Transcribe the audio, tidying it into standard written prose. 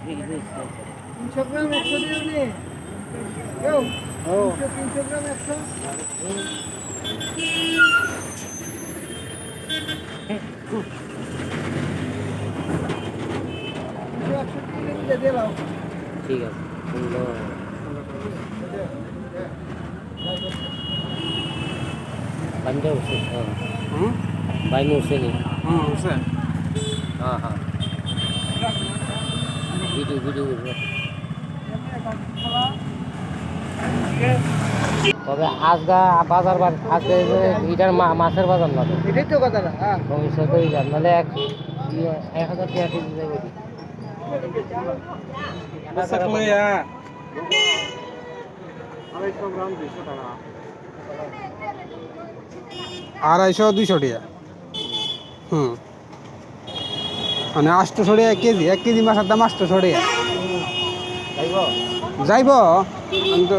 300 গ্রাম 100 দিও নি কেউ 300 গ্রাম 100 ঠিক আছে banjir usin banyu usin ni উঠছেন ha video তবে আজগা বাজার আজকে এটার মাছের বাজার না এটাই তো কথাটা হ্যাঁ ভবিষ্যতেই যান নাহলে 1000 টাকা কেজি যাবে আড়াইশো 200 টাকা মানে 800 টাকা এক কেজি মাছের দাম 800 টাকা যাইব যাইব আমি তো